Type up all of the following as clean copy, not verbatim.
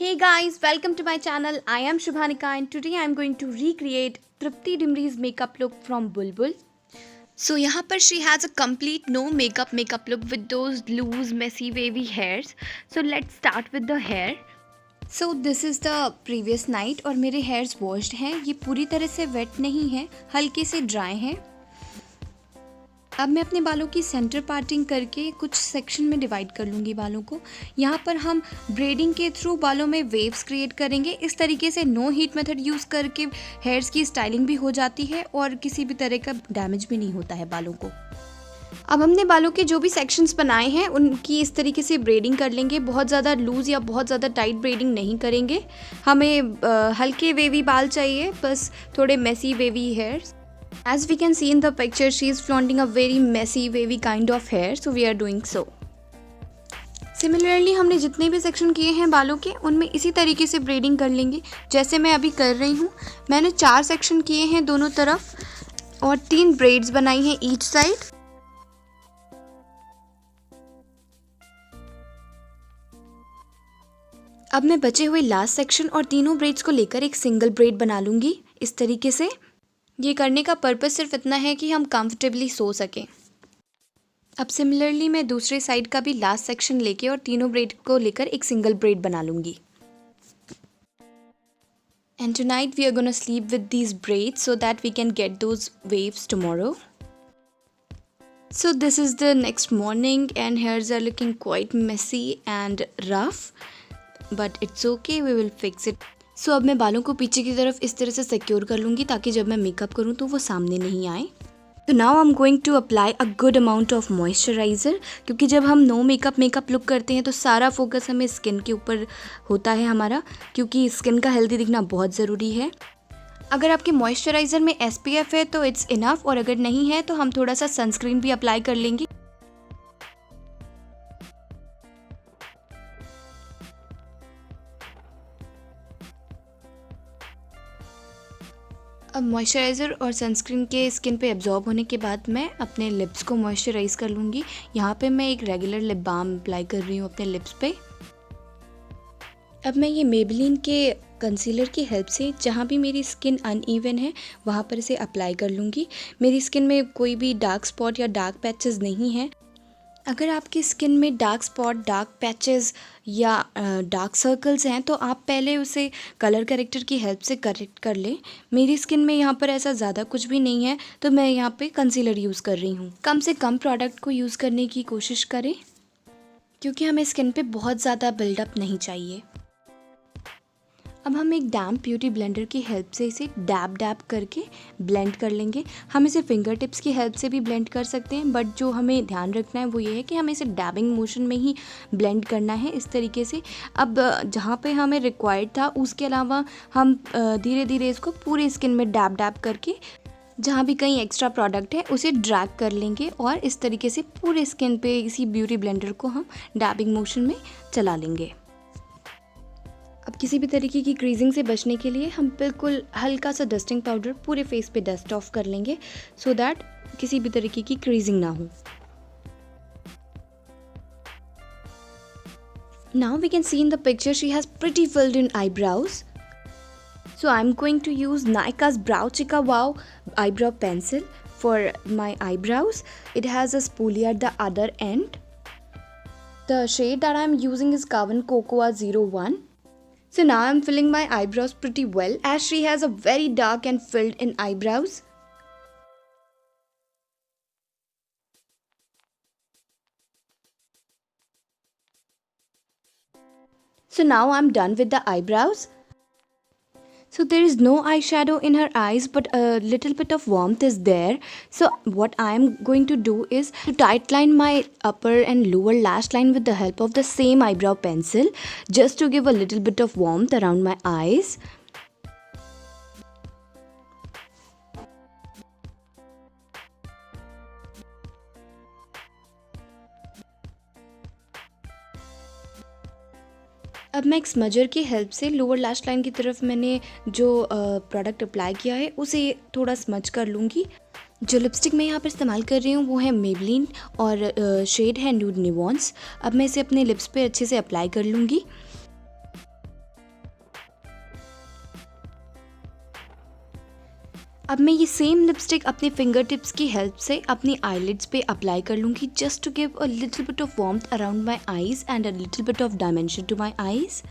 Hey guys, welcome to my channel. I am Shubhanika and today I am going to recreate Tripti Dimri's makeup look from Bulbul. So यहाँ पर she has a complete no makeup look with those loose messy wavy hairs. So let's start with the hair. So this is the previous night और मेरे hairs washed हैं. ये पूरी तरह से wet नहीं है, हल्के से dry हैं. अब मैं अपने बालों की सेंटर पार्टिंग करके कुछ सेक्शन में डिवाइड कर लूँगी बालों को. यहाँ पर हम ब्रेडिंग के थ्रू बालों में वेव्स क्रिएट करेंगे. इस तरीके से नो हीट मेथड यूज़ करके हेयर्स की स्टाइलिंग भी हो जाती है और किसी भी तरह का डैमेज भी नहीं होता है बालों को. अब हमने बालों के जो भी सेक्शंस बनाए हैं उनकी इस तरीके से ब्रेडिंग कर लेंगे. बहुत ज़्यादा लूज़ या बहुत ज़्यादा टाइट ब्रेडिंग नहीं करेंगे. हमें हल्के वेवी बाल चाहिए, बस थोड़े messy wavy hairs. As we can see in the picture, she is flaunting a very messy wavy kind of hair, so we are doing so. Similarly, हमने जितने भी सेक्शन किए हैं बालों के उनमें इसी तरीके से ब्रेडिंग कर लेंगे जैसे मैं अभी कर रही हूँ. मैंने 4 सेक्शन किए हैं दोनों तरफ और 3 ब्रेड्स बनाई हैं ईच साइड. अब मैं बचे हुए लास्ट सेक्शन और तीनों ब्रेड्स को लेकर एक सिंगल ब्रेड बना लूँगी इस तरीके से. ये करने का पर्पस सिर्फ इतना है कि हम कंफर्टेबली सो सकें. अब सिमिलरली मैं दूसरे साइड का भी लास्ट सेक्शन लेके और तीनों ब्रेड को लेकर एक सिंगल ब्रेड बना लूँगी. And tonight we are gonna sleep with these breads so that we can get those waves tomorrow. So this is the next morning and hairs are looking quite messy and rough, but it's okay, we will fix it. सो अब मैं बालों को पीछे की तरफ इस तरह से सिक्योर कर लूँगी ताकि जब मैं मेकअप करूँ तो वो सामने नहीं आए. तो now I am going to apply a good amount of moisturiser, क्योंकि जब हम नो मेकअप लुक करते हैं तो सारा फोकस हमें स्किन के ऊपर होता है हमारा, क्योंकि स्किन का हेल्दी दिखना बहुत ज़रूरी है. अगर आपके मॉइस्चराइज़र में SPF है तो इट्स इनफ, और अगर नहीं है तो हम थोड़ा सा सनस्क्रीन भी अप्लाई कर लेंगे. अब मॉइस्चराइज़र और सनस्क्रीन के स्किन पे एब्जॉर्ब होने के बाद मैं अपने लिप्स को मॉइस्चराइज़ कर लूँगी. यहाँ पे मैं एक रेगुलर लिप बाम अप्लाई कर रही हूँ अपने लिप्स पे. अब मैं ये मेबेलिन के कंसीलर की हेल्प से जहाँ भी मेरी स्किन अनइवन है वहाँ पर इसे अप्लाई कर लूँगी. मेरी स्किन में कोई भी डार्क स्पॉट या डार्क पैचेस नहीं है. अगर आपकी स्किन में डार्क स्पॉट, डार्क पैचेस या डार्क सर्कल्स हैं तो आप पहले उसे कलर करेक्टर की हेल्प से करेक्ट कर लें. मेरी स्किन में यहाँ पर ऐसा ज़्यादा कुछ भी नहीं है तो मैं यहाँ पे कंसीलर यूज़ कर रही हूँ. कम से कम प्रोडक्ट को यूज़ करने की कोशिश करें क्योंकि हमें स्किन पे बहुत ज़्यादा बिल्डअप नहीं चाहिए. अब हम एक डैम्प ब्यूटी ब्लेंडर की हेल्प से इसे डैब करके ब्लेंड कर लेंगे. हम इसे फिंगर टिप्स की हेल्प से भी ब्लेंड कर सकते हैं, बट जो हमें ध्यान रखना है वो ये है कि हमें इसे डैबिंग मोशन में ही ब्लेंड करना है इस तरीके से. अब जहाँ पे हमें रिक्वायर्ड था उसके अलावा हम धीरे धीरे इसको पूरे स्किन में डैब करके जहाँ भी कहीं एक्स्ट्रा प्रोडक्ट है उसे ड्रैग कर लेंगे और इस तरीके से पूरे स्किन पे इसी ब्यूटी ब्लेंडर को हम डैबिंग मोशन में चला लेंगे. अब किसी भी तरीके की क्रीजिंग से बचने के लिए हम बिल्कुल हल्का सा डस्टिंग पाउडर पूरे फेस पे डस्ट ऑफ कर लेंगे सो दैट किसी भी तरीके की क्रीजिंग ना हो. Now we can see in the picture she has pretty filled in eyebrows. So I'm going to use Nykaa's Brow Chica Wow eyebrow pencil for my eyebrows. It has a spoolie at the other end. The shade that I'm using is Kavan Cocoa 01. So now I'm filling my eyebrows pretty well as she has a very dark and filled in eyebrows. So now I'm done with the eyebrows. So there is no eyeshadow in her eyes, but a little bit of warmth is there. So what I am going to do is to tightline my upper and lower lash line with the help of the same eyebrow pencil, just to give a little bit of warmth around my eyes. अब मैं एक smudger की help से lower lash line की तरफ मैंने जो product apply किया है उसे थोड़ा स्मज कर लूँगी. जो लिपस्टिक मैं यहाँ पर इस्तेमाल कर रही हूँ वो है मेबेलिन और शेड है न्यूड निवॉन्स. अब मैं इसे अपने लिप्स पे अच्छे से अप्लाई कर लूँगी. अब मैं ये सेम लिपस्टिक अपने फिंगर टिप्स की हेल्प से अपनी आईलिड्स पे अप्लाई कर लूँगी, just to give a little bit of warmth around my eyes and a little bit of dimension to my eyes.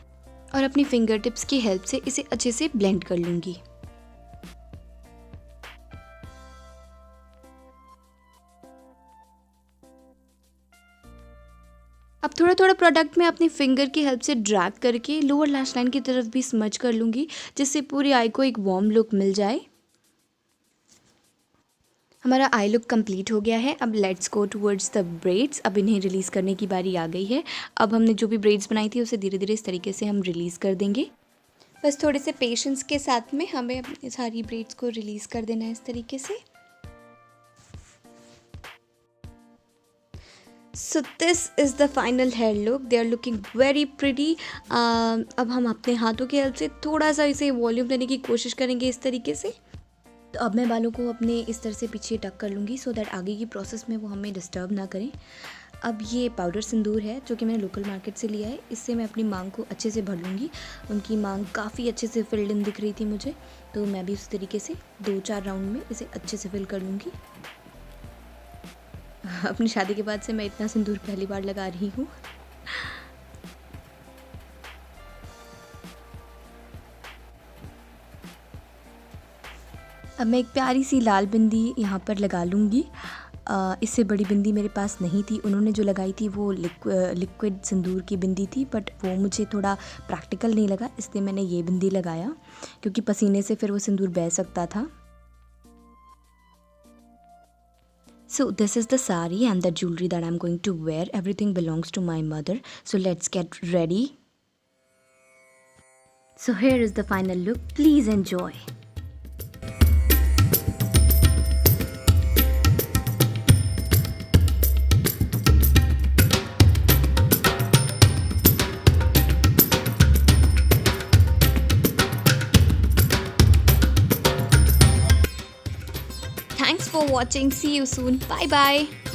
और अपनी फिंगर टिप्स की हेल्प से इसे अच्छे से ब्लेंड कर लूँगी। अब थोड़ा थोड़ा प्रोडक्ट मैं अपनी फिंगर की हेल्प से ड्रैग करके लोअर लैश लाइन की तरफ भी स्मज कर लूँगी, जिससे पूरी आई को एक वार्म लुक मिल जाए। हमारा आई लुक कंप्लीट हो गया है। अब let's go towards the breads. अब इन्हें रिलीज़ करने की बारी आ गई है। अब हमने जो भी ब्रेड्स बनाई थी उसे धीरे धीरे इस तरीके से हम रिलीज़ कर देंगे। बस थोड़े से पेशेंस के साथ में हमें अपनी सारी ब्रेड्स को रिलीज़ कर देना है इस तरीके से। So this is the final hair look. They are looking very pretty. अब हम अपने हाथों की हेल्प से थोड़ा सा इसे वॉल्यूम देने की कोशिश करेंगे इस तरीके से। तो अब मैं बालों को अपने इस तरह से पीछे टक कर लूँगी सो दैट आगे की प्रोसेस में वो हमें डिस्टर्ब ना करें। अब ये पाउडर सिंदूर है जो कि मैंने लोकल मार्केट से लिया है। इससे मैं अपनी मांग को अच्छे से भर लूँगी। उनकी मांग काफ़ी अच्छे से फिल्ड इन दिख रही थी मुझे, तो मैं भी उस तरीके से 2-4 राउंड में इसे अच्छे से फिल कर लूँगी। अपनी शादी के बाद से मैं इतना सिंदूर पहली बार लगा रही हूँ। अब मैं एक प्यारी सी लाल बिंदी यहाँ पर लगा लूँगी। इससे बड़ी बिंदी मेरे पास नहीं थी। उन्होंने जो लगाई थी वो लिक्विड सिंदूर की बिंदी थी, बट वो मुझे थोड़ा प्रैक्टिकल नहीं लगा, इसलिए मैंने ये बिंदी लगाया क्योंकि पसीने से फिर वो सिंदूर बह सकता था। So this is the sari and the jewelry that I'm going to wear. Everything belongs to my mother. So let's get ready. So here is the final look. Please enjoy. Thanks for watching. See you soon. Bye bye.